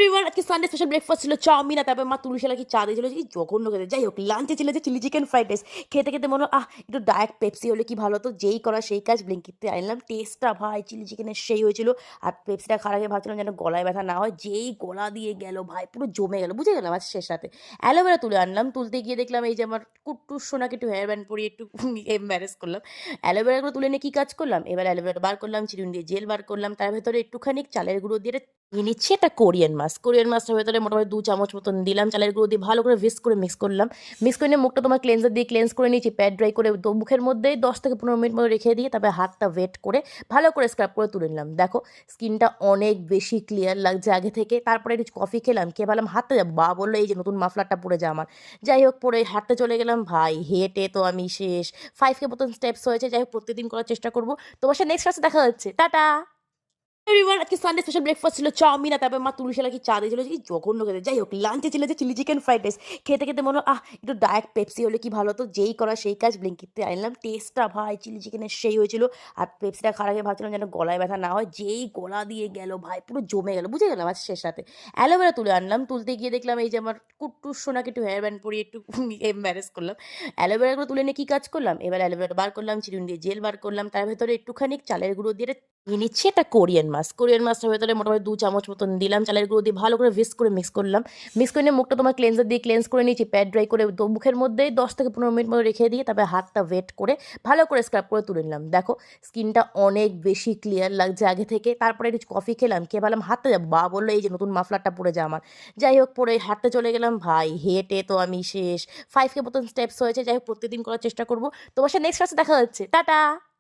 Everyone, আজকে Sunday special breakfast ছিল chowmein, আর তারপর মা তুলসীলা কি চা দিয়েছিল, কি জঘন্য খেতে। যাই হোক, লাঞ্চে ছিল যে চিলি চিকেন ফ্রাইড রাইস। খেতে খেতে মনে হলো একটু ডায়েট পেপসি হলে কি ভালো হতো। যেই করা সেই কাজ, ব্লিঙ্কিটতে আনলাম। টেস্টটা ভাই চিলি চিকেনের সেই হয়েছিল। আর পেপসিটা খাওয়ার আগে ভাবছিলাম যেন গলায় ব্যথা না হয়। যেই গলা দিয়ে গেল ভাই, পুরো জমে গেল, বুঝে গেলাম আজ শেষ রাতে। অ্যালোভেরা তুলে আনলাম, তুলতে গিয়ে দেখলাম এই যে আমার কুট্টুস সোনাকে একটু হেয়ার ব্যান্ড পরিয়ে একটু ম্যানেজ করলাম। অ্যালোভেরাগুলো তুলে নিয়ে কী কাজ করলাম, এবার অ্যালোভেরাটা বার করলাম, চিরুনি দিয়ে জেল বার করলাম, তার ভেতরে একটুখানি চালের গুঁড়ো দিয়ে নিয়ে নিচ্ছি একটা কোরিয়ান মাছ। কোরিয়ান মাছটার ভেতরে মোটামুটি ২ চামচ মতন দিলাম। চালের গুঁড়ো দিয়ে ভালো করে করে মিক্স করলাম। মিক্স করে নিয়ে মুখটা তোমার ক্লেন্সার দিয়ে ক্লেন্স করে নিয়েছি, প্যাড ড্রাই করে তো মুখের মধ্যেই ১০ থেকে ১৫ মিনিট মতো রেখে দিয়ে তারপরে হাতটা ওয়েট করে ভালো করে স্ক্রাব করে তুলে নিলাম। দেখো স্কিনটা অনেক বেশি ক্লিয়ার লাগছে আগে থেকে। তারপরে একটু কফি খেলাম, খেয়ে ভাবলাম হাঁটতে যাবো। বাবা বললো এই যে নতুন মাফলারটা পরে যা আমার। যাই হোক, পরে হাঁটতে চলে গেলাম। ভাই হেঁটে তো আমি শেষ। 5K মতন স্টেপস হয়েছে। যাই হোক, প্রত্যেকদিন করার চেষ্টা করবো। তোমার সাথে নেক্সট ক্লাসে দেখা হচ্ছে। টাটা। এভরিওয়ান, আজকে সানডে স্পেশাল ব্রেকফাস্ট ছিল চাউমিন, আর তারপর মা তুলসীলা কি চা দিয়েছিল, কি জঘন্য খেতে। যাই হোক, লাঞ্চে ছিল যে চিলি চিকেন ফ্রাইড রাইস। খেতে খেতে মনে হলো একটু ডায়েট পেপসি হলে কি ভালো হতো। যেই করা সেই কাজ, ব্লিঙ্কিটতে আনলাম। টেস্টটা ভাই চিলি চিকেনের সেই হয়েছিল। আর পেপসিটা খাওয়ার আগে ভাবছিলাম যেন গলায় ব্যথা না হয়। যেই গলা দিয়ে গেল ভাই, পুরো জমে গেল, বুঝে গেলাম আজ শেষ রাতে। অ্যালোভেরা তুলে আনলাম, তুলতে গিয়ে দেখলাম এই যে আমার কুট্টুস সোনাকে একটু হেয়ার ব্যান্ড পরিয়ে একটু ম্যানেজ করলাম। অ্যালোভেরাগুলো তুলে নিয়ে কী কাজ করলাম, এবার অ্যালোভেরাটা বার করলাম, চিরুনি দিয়ে জেল বার করলাম, তার ভেতরে একটুখানি চালের গুঁড়ো দিয়ে নিয়ে নিচ্ছি একটা কোরিয়ান মাছ। কোরিয়ান মাছটার ভেতরে মোটামুটি ২ চামচ মতন দিলাম। চালের গুঁড়ো দিয়ে ভালো করে করে মিক্স করলাম। মিক্স করে নিয়ে মুখটা তোমার ক্লেন্সার দিয়ে ক্লেন্স করে নিয়েছি, প্যাড ড্রাই করে তো মুখের মধ্যেই ১০ থেকে ১৫ মিনিট মতো রেখে দিয়ে তারপরে হাতটা ওয়েট করে ভালো করে স্ক্রাব করে তুলে নিলাম। দেখো স্কিনটা অনেক বেশি ক্লিয়ার লাগছে আগে থেকে। তারপরে একটু কফি খেলাম, খেয়ে ভাবলাম হাঁটতে যাবো। বাবা বললো এই যে নতুন মাফলারটা পরে যা আমার। যাই হোক, পরে হাঁটতে চলে গেলাম। ভাই হেঁটে তো আমি শেষ। 5K মতন স্টেপস হয়েছে। যাই হোক, প্রত্যেকদিন করার চেষ্টা করবো। তোমার সাথে নেক্সট ক্লাসে দেখা হচ্ছে। টাটা।